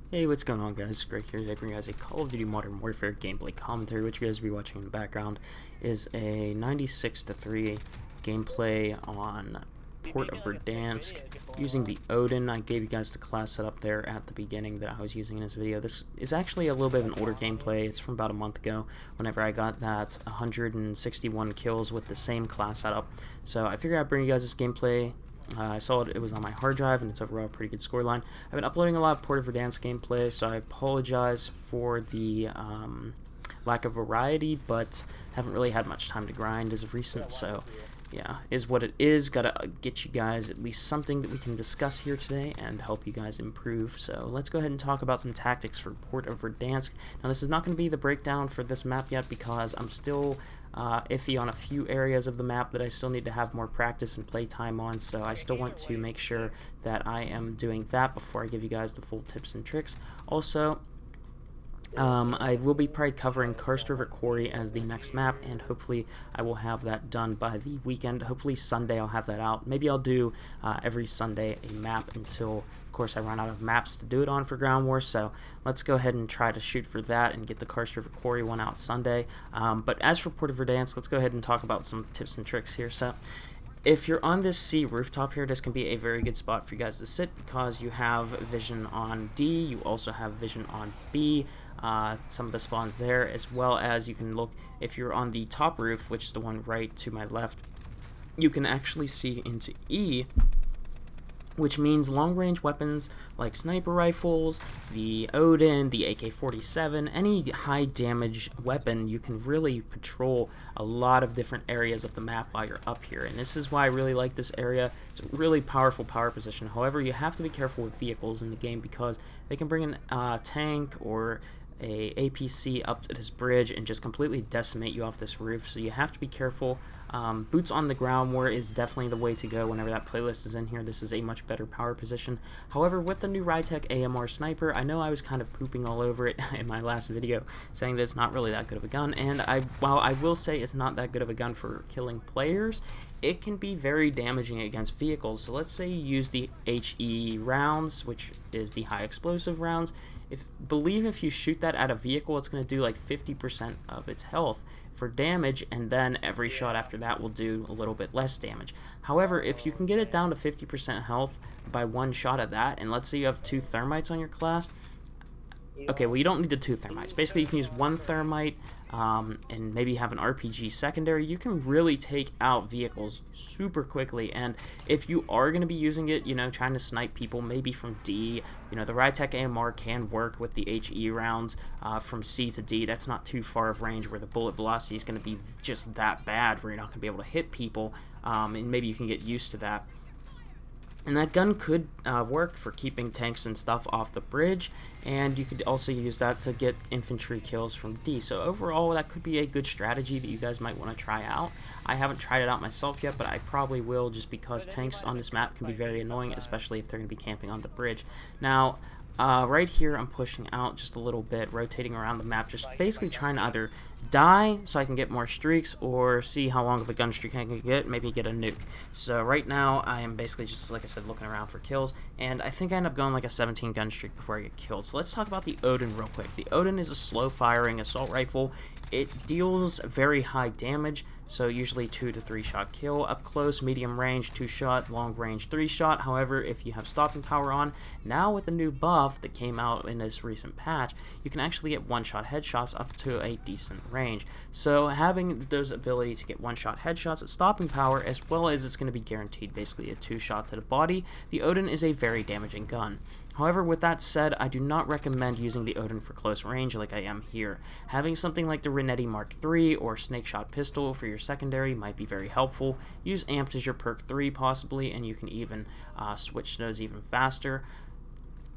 Hey, what's going on, guys? Greg here today bringing you guys a Call of Duty Modern Warfare gameplay commentary. What you guys will be watching in the background is a 96-3 gameplay on Port of Verdansk using the ODEN. I gave you guys the class setup there at the beginning that I was using in this video. This is actually a little bit of an older gameplay. It's from about a month ago whenever I got that 161 kills with the same class setup. So I figured I'd bring you guys this gameplay. I saw it was on my hard drive, and it's overall a pretty good scoreline. I've been uploading a lot of Port of Verdansk gameplay, so I apologize for the lack of variety, but haven't really had much time to grind as of recent, so yeah, is what it is. Gotta get you guys at least something that we can discuss here today and help you guys improve. So let's go ahead and talk about some tactics for Port of Verdansk. Now, this is not going to be the breakdown for this map yet because I'm still iffy on a few areas of the map that I still need to have more practice and play time on, so I still want to make sure that I am doing that before I give you guys the full tips and tricks. Also, I will be probably covering Karst River Quarry as the next map, and hopefully I will have that done by the weekend. Hopefully Sunday I'll have that out. Maybe I'll do every Sunday a map until, of course, I run out of maps to do it on for Ground War. So let's go ahead and try to shoot for that and get the Karst River Quarry one out Sunday. But as for Port of Verdansk, let's go ahead and talk about some tips and tricks here. So if you're on this C rooftop here, this can be a very good spot for you guys to sit because you have vision on D, you also have vision on B, some of the spawns there, as well as you can look, if you're on the top roof, which is the one right to my left, you can actually see into E, which means long-range weapons like sniper rifles, the ODEN, the AK-47, any high-damage weapon, you can really patrol a lot of different areas of the map while you're up here. And this is why I really like this area. It's a really powerful power position. However, you have to be careful with vehicles in the game because they can bring a tank or a APC up to this bridge and just completely decimate you off this roof, so you have to be careful. Boots on the ground war is definitely the way to go whenever that playlist is in here. This is a much better power position. However, with the new Rytec AMR sniper, I know I was kind of pooping all over it in my last video, saying that it's not really that good of a gun, and while I will say it's not that good of a gun for killing players, it can be very damaging against vehicles. So let's say you use the HE rounds, which is the high explosive rounds. If you shoot that at a vehicle, it's going to do like 50% of its health for damage, and then every shot after that will do a little bit less damage. However, if you can get it down to 50% health by one shot of that, and let's say you have 2 thermites on your class, okay, well, you don't need the 2 thermites. Basically, you can use 1 thermite and maybe have an RPG secondary. You can really take out vehicles super quickly, and if you are going to be using it, trying to snipe people, maybe from D, the Rytec AMR can work with the HE rounds from C to D. That's not too far of range where the bullet velocity is going to be just that bad where you're not going to be able to hit people, and maybe you can get used to that. And that gun could work for keeping tanks and stuff off the bridge, and you could also use that to get infantry kills from D. So overall, that could be a good strategy that you guys might want to try out. I haven't tried it out myself yet, but I probably will, just because tanks on this map can be very annoying, especially if they're going to be camping on the bridge. Now, right here, I'm pushing out just a little bit, rotating around the map, just basically trying to either die so I can get more streaks or see how long of a gun streak I can get, maybe get a nuke. So right now I am basically just, like I said, looking around for kills, and I think I end up going like a 17 gun streak before I get killed. So let's talk about the ODEN real quick. The ODEN is a slow firing assault rifle. It deals very high damage, so usually 2 to 3 shot kill, up close, medium range, 2 shot, long range, 3 shot. However, if you have stopping power on, now with the new buff that came out in this recent patch, you can actually get 1-shot headshots up to a decent range. So having those ability to get 1-shot headshots at stopping power, as well as it's going to be guaranteed basically a 2-shot to the body, the ODEN is a very damaging gun. However, with that said, I do not recommend using the ODEN for close range like I am here. Having something like the Renetti Mark III or Snake Shot Pistol for your secondary might be very helpful. Use Amped as your perk 3 possibly, and you can even switch those even faster.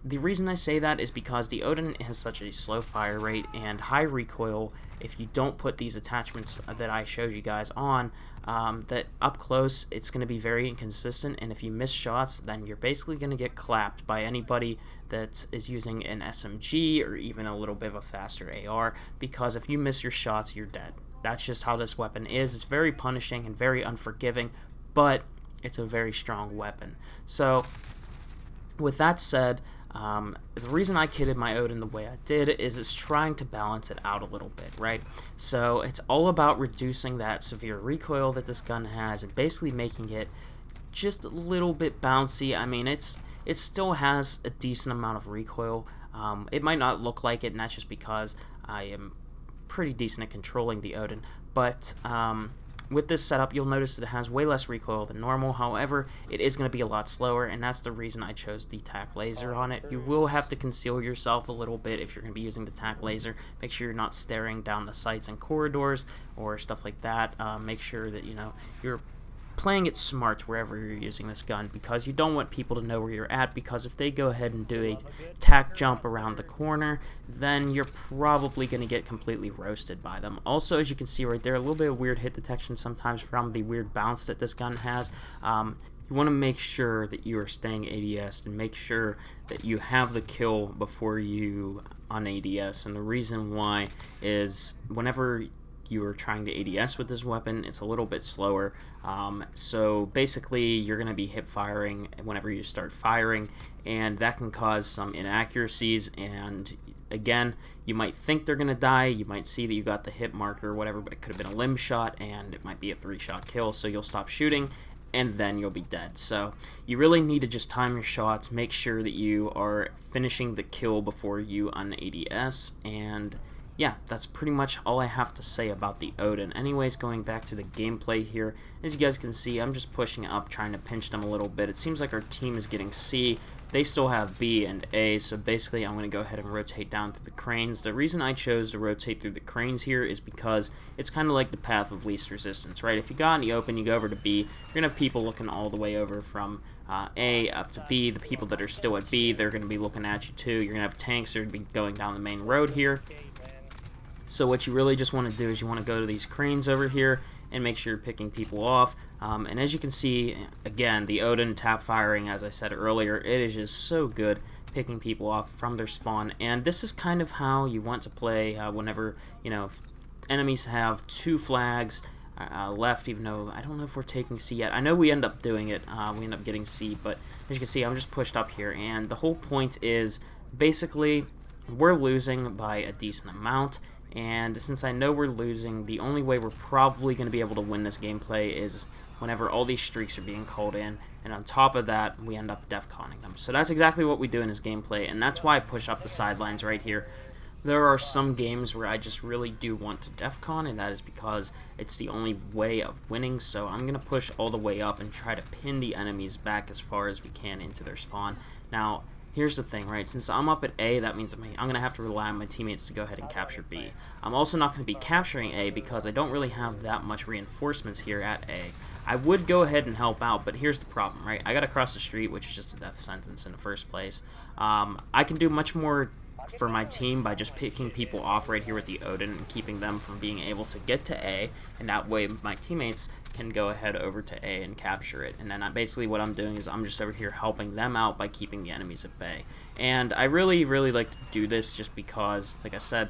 The reason I say that is because the ODEN has such a slow fire rate and high recoil. If you don't put these attachments that I showed you guys on, that up close, it's going to be very inconsistent, and if you miss shots, then you're basically going to get clapped by anybody that is using an SMG or even a little bit of a faster AR, because if you miss your shots, you're dead. That's just how this weapon is. It's very punishing and very unforgiving, but it's a very strong weapon. So with that said, The reason I kitted my Odin the way I did is it's trying to balance it out a little bit, right? So it's all about reducing that severe recoil that this gun has and basically making it just a little bit bouncy. I mean, it still has a decent amount of recoil. It might not look like it, and that's just because I am pretty decent at controlling the Odin, but with this setup, you'll notice that it has way less recoil than normal. However, it is going to be a lot slower, and that's the reason I chose the tac laser on it. You will have to conceal yourself a little bit if you're going to be using the tac laser. Make sure you're not staring down the sights and corridors or stuff like that. Make sure that you're playing it smart wherever you're using this gun, because you don't want people to know where you're at, because if they go ahead and do a tac jump around the corner, then you're probably going to get completely roasted by them. Also, as you can see right there, a little bit of weird hit detection sometimes from the weird bounce that this gun has. You want to make sure that you are staying ADS and make sure that you have the kill before you on ADS, and the reason why is whenever you are trying to ADS with this weapon, it's a little bit slower. So basically you're going to be hip firing whenever you start firing, and that can cause some inaccuracies, and again, you might think they're going to die, you might see that you got the hit marker or whatever, but it could have been a limb shot and it might be a 3-shot kill, so you'll stop shooting and then you'll be dead. So you really need to just time your shots, make sure that you are finishing the kill before you un-ADS, and yeah, that's pretty much all I have to say about the Odin. Anyways, going back to the gameplay here, as you guys can see, I'm just pushing up, trying to pinch them a little bit. It seems like our team is getting C. They still have B and A, so basically I'm going to go ahead and rotate down through the cranes. The reason I chose to rotate through the cranes here is because it's kind of like the path of least resistance, right? If you go out in the open, you go over to B, you're going to have people looking all the way over from A up to B. The people that are still at B, they're going to be looking at you too. You're going to have tanks that are going to be going down the main road here. So what you really just want to do is you want to go to these cranes over here and make sure you're picking people off. And as you can see, again, the Odin tap firing, as I said earlier, it is just so good picking people off from their spawn. And this is kind of how you want to play whenever, enemies have 2 flags left, even though I don't know if we're taking C yet. I know we end up doing it. We end up getting C, but as you can see, I'm just pushed up here. And the whole point is basically we're losing by a decent amount. And since I know we're losing, the only way we're probably going to be able to win this gameplay is whenever all these streaks are being called in, and on top of that, we end up defconning them. So that's exactly what we do in this gameplay, and that's why I push up the sidelines right here. There are some games where I just really do want to defcon, and that is because it's the only way of winning, so I'm going to push all the way up and try to pin the enemies back as far as we can into their spawn. Now, here's the thing, right? Since I'm up at A, that means I'm going to have to rely on my teammates to go ahead and capture B. I'm also not going to be capturing A because I don't really have that much reinforcements here at A. I would go ahead and help out, but here's the problem, right? I got to cross the street, which is just a death sentence in the first place. I can do much more for my team by just picking people off right here with the Odin and keeping them from being able to get to A, and that way my teammates can go ahead over to A and capture it. And then basically what I'm doing is I'm just over here helping them out by keeping the enemies at bay. And I really like to do this just because, like I said,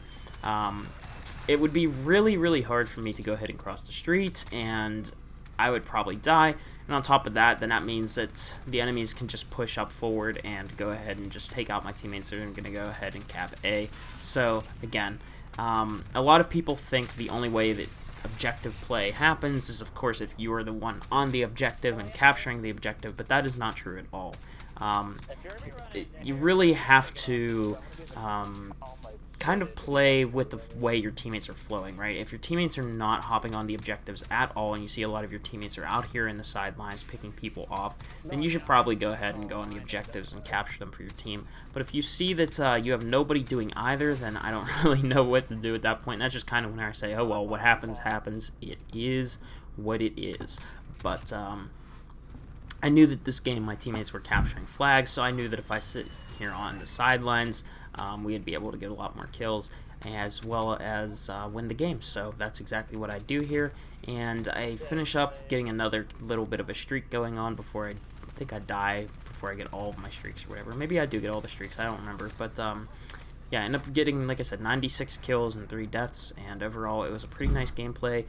it would be really hard for me to go ahead and cross the streets, and I would probably die. And on top of that, then that means that the enemies can just push up forward and go ahead and just take out my teammates. They're going to go ahead and cap A. So again, a lot of people think the only way that objective play happens is, of course, if you are the one on the objective and capturing the objective, but that is not true at all. You really have to kind of play with the way your teammates are flowing, right? If your teammates are not hopping on the objectives at all, and you see a lot of your teammates are out here in the sidelines picking people off, then you should probably go ahead and go on the objectives and capture them for your team. But if you see that you have nobody doing either, then I don't really know what to do at that point. That's just kind of when I say, oh well, what happens happens. It is what it is. But I knew that this game my teammates were capturing flags, so I knew that if I sit here on the sidelines, we'd be able to get a lot more kills as well as win the game. So that's exactly what I do here, and I finish up getting another little bit of a streak going on before I think I die before I get all of my streaks or whatever. Maybe I do get all the streaks, I don't remember, but yeah, I end up getting, like I said, 96 kills and 3 deaths, and overall it was a pretty nice gameplay.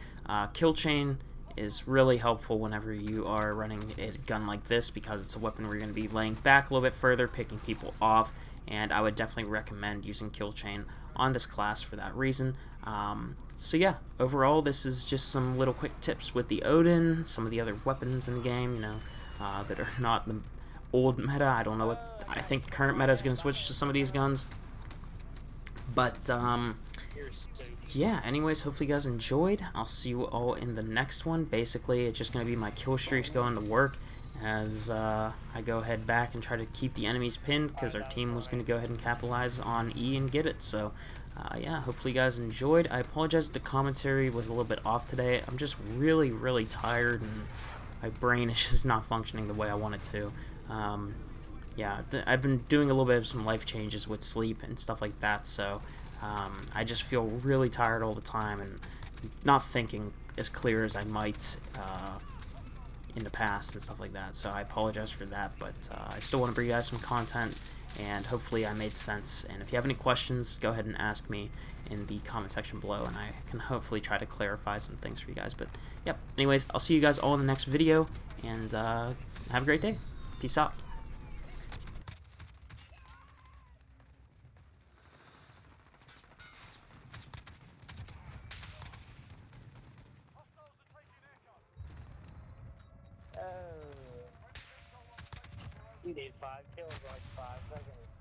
Kill chain is really helpful whenever you are running a gun like this, because it's a weapon where you're going to be laying back a little bit further, picking people off, and I would definitely recommend using kill chain on this class for that reason. So yeah, overall this is just some little quick tips with the ODEN, some of the other weapons in the game, you know, that are not the old meta. I don't know what, I think current meta is going to switch to some of these guns, but yeah, anyways, hopefully you guys enjoyed. I'll see you all in the next one. Basically, it's just going to be my kill streaks going to work as I go ahead back and try to keep the enemies pinned, because our team was going to go ahead and capitalize on E and get it. So yeah, hopefully you guys enjoyed. I apologize if the commentary was a little bit off today. I'm just really tired, and my brain is just not functioning the way I want it to. Yeah, I've been doing a little bit of some life changes with sleep and stuff like that, so I just feel really tired all the time and not thinking as clear as I might in the past and stuff like that. So I apologize for that, but I still want to bring you guys some content, and hopefully I made sense. And if you have any questions, go ahead and ask me in the comment section below, and I can hopefully try to clarify some things for you guys. But yep, anyways, I'll see you guys all in the next video, and have a great day. Peace out. You did 5 kills in like 5 seconds.